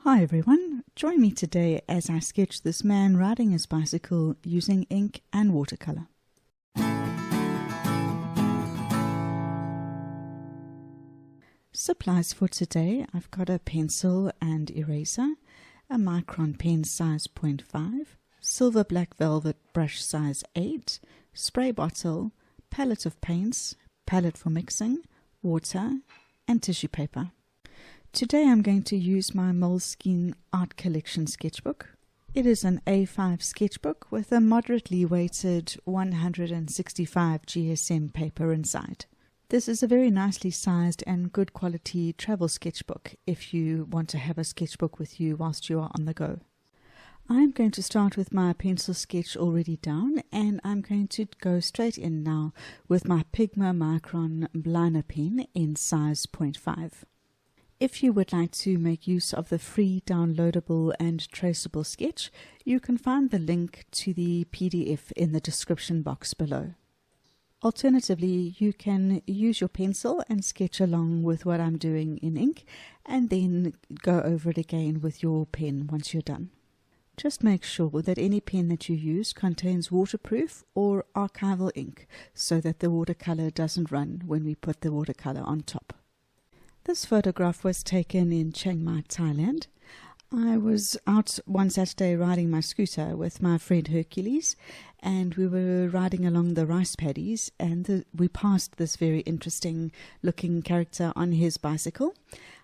Hi everyone, join me today as I sketch this man riding his bicycle using ink and watercolor. Supplies for today: I've got a pencil and eraser, a Micron pen size 0.5, silver black velvet brush size 8, spray bottle, palette of paints, palette for mixing, water and tissue paper. Today I'm going to use my Moleskine Art Collection sketchbook. It is an A5 sketchbook with a moderately weighted 165 GSM paper inside. This is a very nicely sized and good quality travel sketchbook if you want to have a sketchbook with you whilst you are on the go. I'm going to start with my pencil sketch already down, and I'm going to go straight in now with my Pigma Micron liner pen in size 0.5. If you would like to make use of the free downloadable and traceable sketch, you can find the link to the PDF in the description box below. Alternatively, you can use your pencil and sketch along with what I'm doing in ink, and then go over it again with your pen once you're done. Just make sure that any pen that you use contains waterproof or archival ink so that the watercolor doesn't run when we put the watercolor on top. This photograph was taken in Chiang Mai, Thailand. I was out one Saturday riding my scooter with my friend Hercules, and we were riding along the rice paddies, and we passed this very interesting looking character on his bicycle.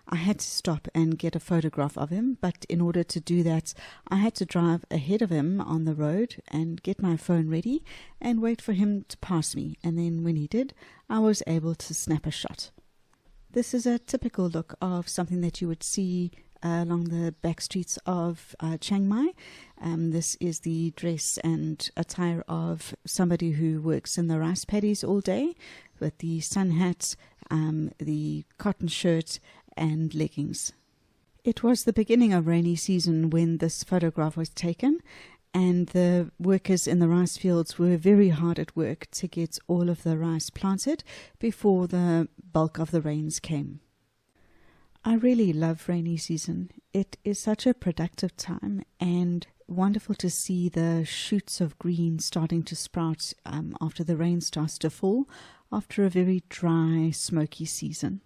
I had to stop and get a photograph of him, but in order to do that I had to drive ahead of him on the road and get my phone ready and wait for him to pass me, and then when he did, I was able to snap a shot. This is a typical look of something that you would see along the back streets of Chiang Mai. This is the dress and attire of somebody who works in the rice paddies all day, with the sun hat, the cotton shirt and leggings. It was the beginning of rainy season when this photograph was taken, and the workers in the rice fields were very hard at work to get all of the rice planted before the bulk of the rains came. I really love rainy season. It is such a productive time and wonderful to see the shoots of green starting to sprout after the rain starts to fall after a very dry, smoky season.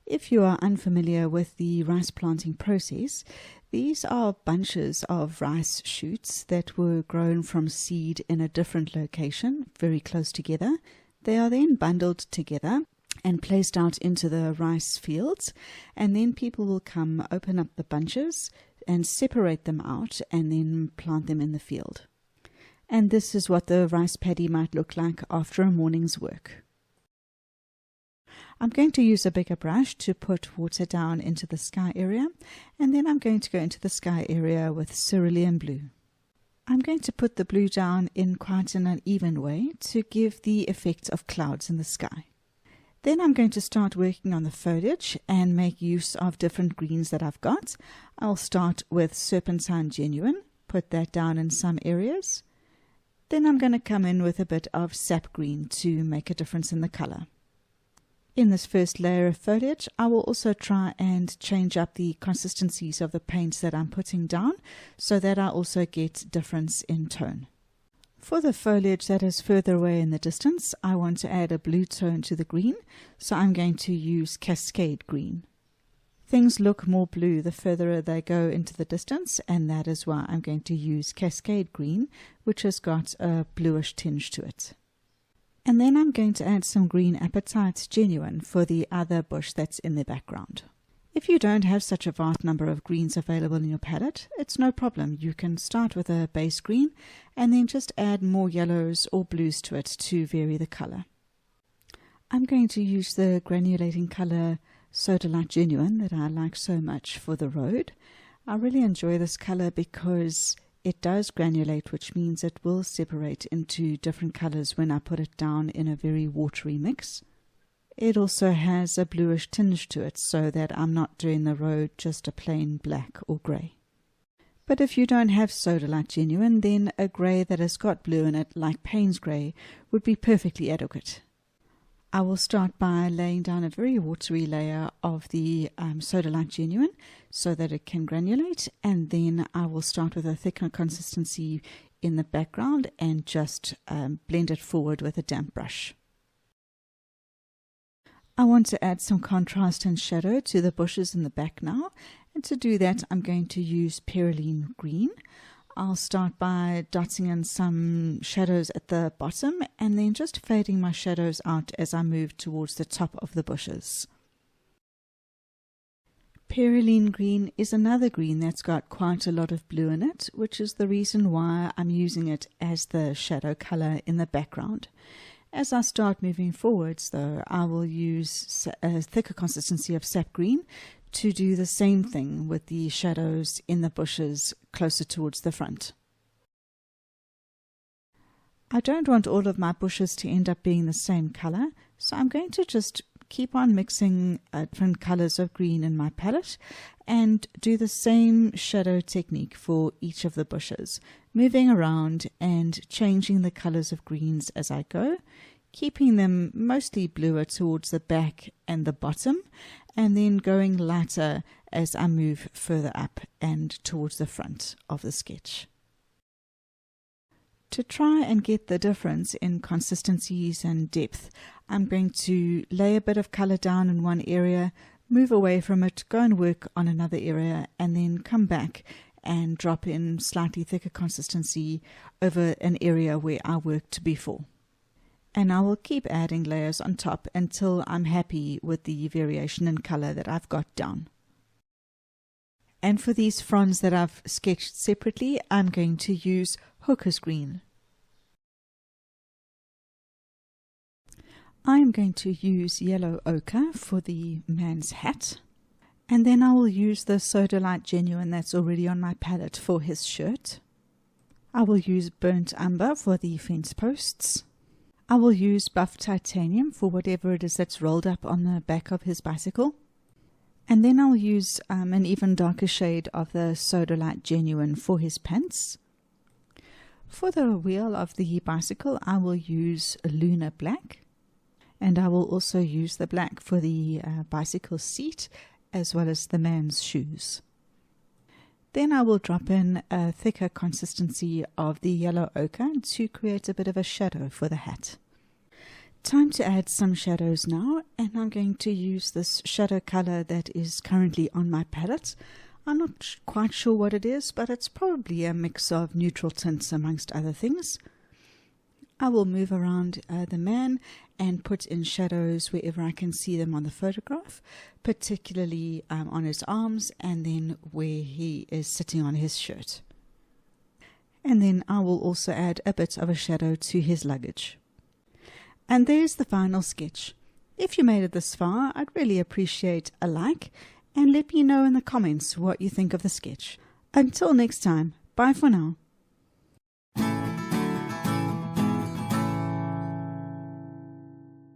If you are unfamiliar with the rice planting process, these are bunches of rice shoots that were grown from seed in a different location, very close together. They are then bundled together and placed out into the rice fields, and then people will come open up the bunches and separate them out and then plant them in the field. And this is what the rice paddy might look like after a morning's work. I'm going to use a bigger brush to put water down into the sky area, and then I'm going to go into the sky area with cerulean blue. I'm going to put the blue down in quite an uneven way to give the effect of clouds in the sky. Then I'm going to start working on the foliage and make use of different greens that I've got. I'll start with Serpentine Genuine, put that down in some areas. Then I'm going to come in with a bit of sap green to make a difference in the color. In this first layer of foliage, I will also try and change up the consistencies of the paints that I'm putting down so that I also get difference in tone. For the foliage that is further away in the distance, I want to add a blue tone to the green, so I'm going to use Cascade Green. Things look more blue the further they go into the distance, and that is why I'm going to use Cascade Green, which has got a bluish tinge to it. And then I'm going to add some green Apatite Genuine for the other bush that's in the background. If you don't have such a vast number of greens available in your palette, it's no problem. You can start with a base green and then just add more yellows or blues to it to vary the color. I'm going to use the granulating color Sodalite Genuine that I like so much for the road. I really enjoy this color because it does granulate, which means it will separate into different colors when I put it down in a very watery mix. It also has a bluish tinge to it so that I'm not doing the road just a plain black or grey. But if you don't have Sodalite Genuine, then a grey that has got blue in it, like Payne's grey, would be perfectly adequate. I will start by laying down a very watery layer of the Sodalite Genuine so that it can granulate, and then I will start with a thicker consistency in the background and just blend it forward with a damp brush. I want to add some contrast and shadow to the bushes in the back now, and to do that I'm going to use Perylene Green. I'll start by dotting in some shadows at the bottom and then just fading my shadows out as I move towards the top of the bushes. Perylene Green is another green that's got quite a lot of blue in it, which is the reason why I'm using it as the shadow color in the background. As I start moving forwards though, I will use a thicker consistency of sap green to do the same thing with the shadows in the bushes closer towards the front. I don't want all of my bushes to end up being the same color, so I'm going to just keep on mixing different colors of green in my palette and do the same shadow technique for each of the bushes, moving around and changing the colors of greens as I go, keeping them mostly bluer towards the back and the bottom, and then going lighter as I move further up and towards the front of the sketch. To try and get the difference in consistencies and depth, I'm going to lay a bit of color down in one area, move away from it, go and work on another area, and then come back and drop in slightly thicker consistency over an area where I worked before. And I will keep adding layers on top until I'm happy with the variation in color that I've got down. And for these fronds that I've sketched separately, I'm going to use Hooker's Green. I'm going to use yellow ochre for the man's hat. And then I will use the Sodalite Genuine that's already on my palette for his shirt. I will use burnt umber for the fence posts. I will use buff titanium for whatever it is that's rolled up on the back of his bicycle. And then I'll use an even darker shade of the Sodalite Genuine for his pants. For the wheel of the bicycle, I will use Lunar Black. And I will also use the black for the bicycle seat as well as the man's shoes. Then I will drop in a thicker consistency of the yellow ochre to create a bit of a shadow for the hat. Time to add some shadows now, and I'm going to use this shadow color that is currently on my palette. I'm not quite sure what it is, but it's probably a mix of neutral tints amongst other things. I will move around the man and put in shadows wherever I can see them on the photograph, particularly on his arms and then where he is sitting on his shirt. And then I will also add a bit of a shadow to his luggage. And there's the final sketch. If you made it this far, I'd really appreciate a like, and let me know in the comments what you think of the sketch. Until next time, bye for now.